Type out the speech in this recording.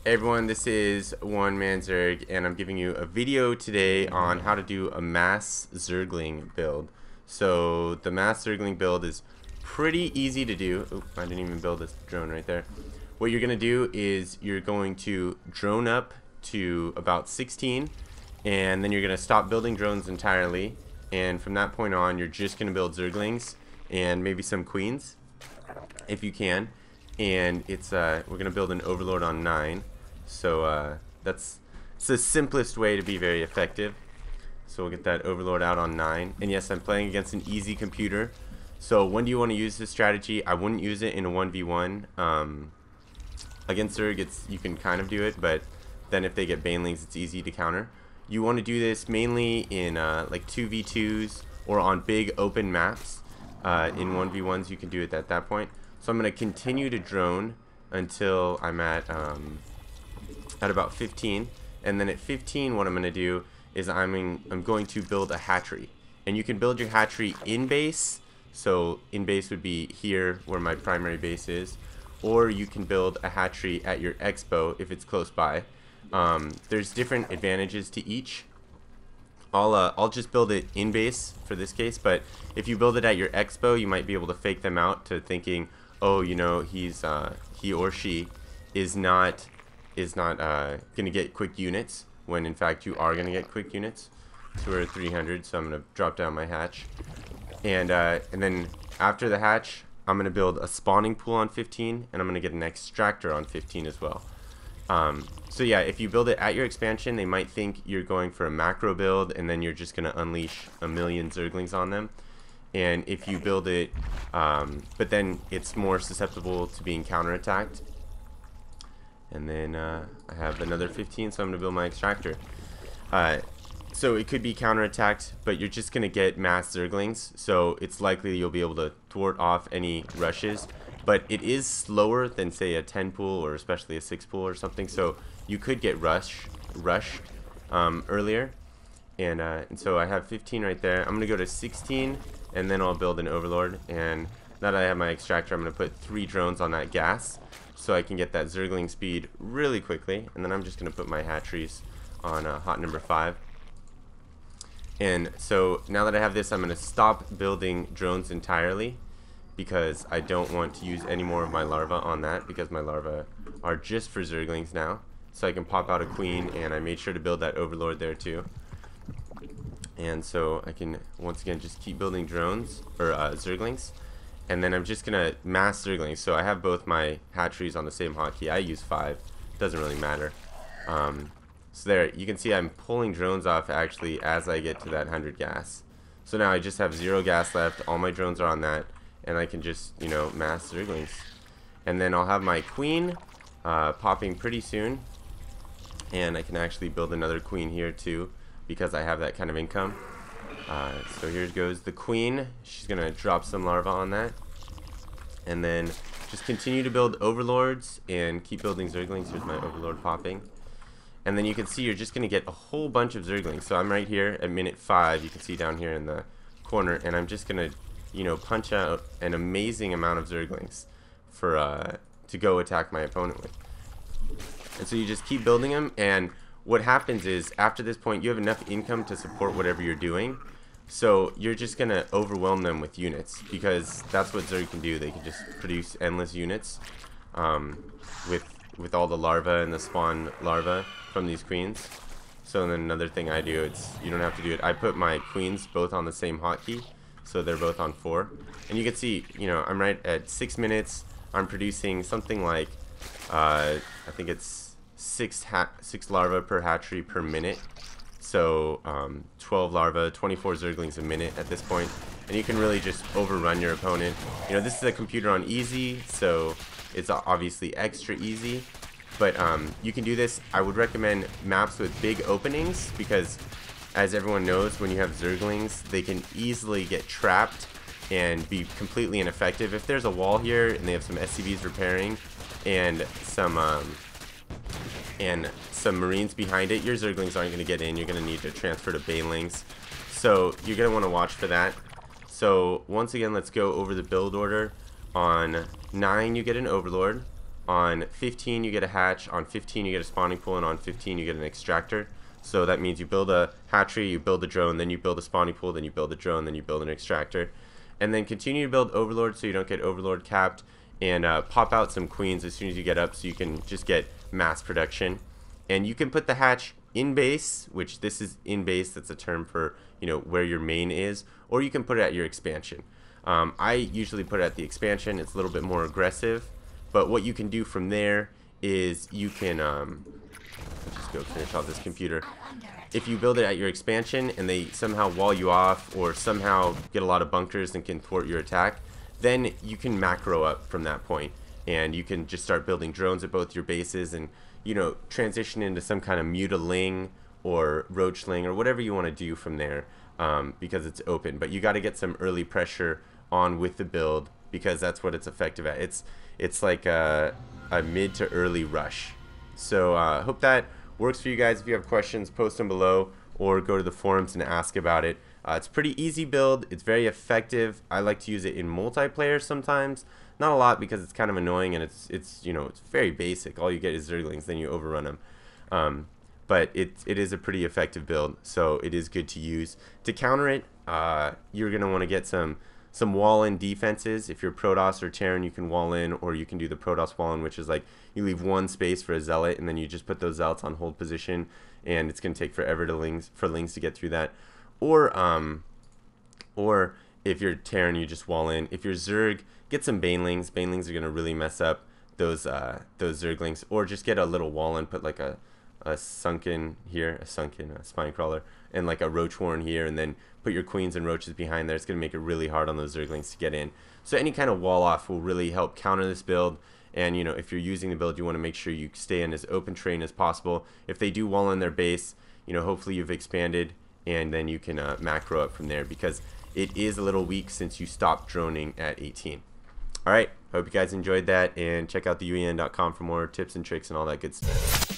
Hey everyone, this is One Man Zerg, and I'm giving you a video today on how to do a mass Zergling build. So the mass Zergling build is pretty easy to do. Oop, I didn't even build this drone right there. What you're going to do is you're going to drone up to about 16, and then you're going to stop building drones entirely. And from that point on, you're just going to build Zerglings and maybe some queens, if you can. And it's we're gonna build an overlord on 9, so it's the simplest way to be very effective. So we'll get that overlord out on 9, and yes, I'm playing against an easy computer. So when do you want to use this strategy? I wouldn't use it in a 1v1. Against Zerg, you can kind of do it, but then if they get banelings, it's easy to counter. You want to do this mainly in like 2v2s or on big open maps. In 1v1s, you can do it at that point. So I'm going to continue to drone until I'm at about 15, and then at 15 what I'm going to do is I'm going to build a hatchery. And you can build your hatchery in base, so in base would be here where my primary base is, or you can build a hatchery at your expo if it's close by. There's different advantages to each. I'll just build it in base for this case, but if you build it at your expo, you might be able to fake them out to thinking, oh, you know, he or she is not gonna get quick units, when in fact you are gonna get quick units. So we're at 300, so I'm gonna drop down my hatch, and then after the hatch, I'm gonna build a spawning pool on 15, and I'm gonna get an extractor on 15 as well. So yeah, if you build it at your expansion, they might think you're going for a macro build, and then you're just gonna unleash a million Zerglings on them. And if you build it, but then it's more susceptible to being counterattacked. And then I have another 15, so I'm gonna build my extractor. So it could be counterattacked, but you're just gonna get mass Zerglings, so it's likely you'll be able to thwart off any rushes. But it is slower than, say, a 10 pool or especially a 6 pool or something, so you could get rushed earlier. And so I have 15 right there. I'm gonna go to 16, and then I'll build an overlord. And now that I have my extractor, I'm gonna put 3 drones on that gas, so I can get that Zergling speed really quickly. And then I'm just gonna put my hatcheries on hot number 5. And so now that I have this, I'm gonna stop building drones entirely, because I don't want to use any more of my larvae on that, because my larvae are just for Zerglings now. So I can pop out a queen, and I made sure to build that overlord there too. And so I can once again just keep building drones, or Zerglings, and then I'm just gonna mass Zerglings. So I have both my hatcheries on the same hotkey. I use 5, doesn't really matter. So there, you can see I'm pulling drones off actually as I get to that 100 gas. So now I just have 0 gas left, all my drones are on that, and I can just, you know, mass Zerglings. And then I'll have my queen popping pretty soon, and I can actually build another queen here too, because I have that kind of income. So here goes the queen. She's gonna drop some larvae on that, and then just continue to build overlords and keep building Zerglings. Here's my overlord popping, and then you can see you're just gonna get a whole bunch of Zerglings. So I'm right here at minute 5. You can see down here in the corner, and I'm just gonna, you know, punch out an amazing amount of Zerglings for to go attack my opponent with. And so you just keep building them, and what happens is after this point you have enough income to support whatever you're doing, so you're just gonna overwhelm them with units, because that's what Zerg can do. They can just produce endless units with all the larvae and the spawn larvae from these queens. So then another thing I do, you don't have to do it, I put my queens both on the same hotkey, so they're both on 4, and you can see, you know, I'm right at 6 minutes. I'm producing something like I think it's 6 larvae per hatchery per minute, so 12 larvae, 24 Zerglings a minute at this point, and you can really just overrun your opponent. You know, this is a computer on easy, so it's obviously extra easy, but you can do this. I would recommend maps with big openings, because as everyone knows, when you have Zerglings, they can easily get trapped and be completely ineffective. If there's a wall here and they have some SCVs repairing and some Marines behind it, your Zerglings aren't going to get in. You're going to need to transfer to banelings, so you're going to want to watch for that. So once again, let's go over the build order. On 9 you get an overlord, On 15 you get a hatch, on 15 you get a spawning pool, and on 15 you get an extractor. So that means you build a hatchery, you build a drone, then you build a spawning pool, then you build a drone, then you build an extractor. And then continue to build overlord so you don't get overlord capped, and pop out some queens as soon as you get up so you can just get mass production. And you can put the hatch in base, which this is in base, that's a term for, you know, where your main is, or you can put it at your expansion. I usually put it at the expansion. It's a little bit more aggressive, but what you can do from there is you can let's just go finish off this computer. If you build it at your expansion and they somehow wall you off or somehow get a lot of bunkers and can thwart your attack, then you can macro up from that point, and you can just start building drones at both your bases and, you know, transition into some kind of mutaling or roachling or whatever you want to do from there, because it's open. But you got to get some early pressure on with the build, because that's what it's effective at. It's like a mid to early rush. So hope that works for you guys. If you have questions, post them below or go to the forums and ask about it. It's a pretty easy build. It's very effective. I like to use it in multiplayer sometimes. Not a lot because it's kind of annoying, and it's you know, it's very basic. All you get is Zerglings, then you overrun them. But it is a pretty effective build, so it is good to use. To counter it, you're going to want to get some wall-in defenses. If you're Protoss or Terran, you can wall-in, or you can do the Protoss wall-in, which is like you leave one space for a Zealot, and then you just put those Zealots on hold position, and it's going to take forever for Lings to get through that. Or if you're Terran, you just wall-in. If you're Zerg, get some Banelings. Banelings are going to really mess up those Zerglings. Or just get a little wall-in, put like a sunken here, a spine crawler, and like a roach warren here, and then put your queens and roaches behind there. It's going to make it really hard on those Zerglings to get in. So any kind of wall off will really help counter this build. And you know, if you're using the build, you want to make sure you stay in as open terrain as possible. If they do wall in their base, you know, hopefully you've expanded, and then you can macro up from there, because it is a little weak since you stopped droning at 18. Alright, hope you guys enjoyed that, and check out the UEN.com for more tips and tricks and all that good stuff.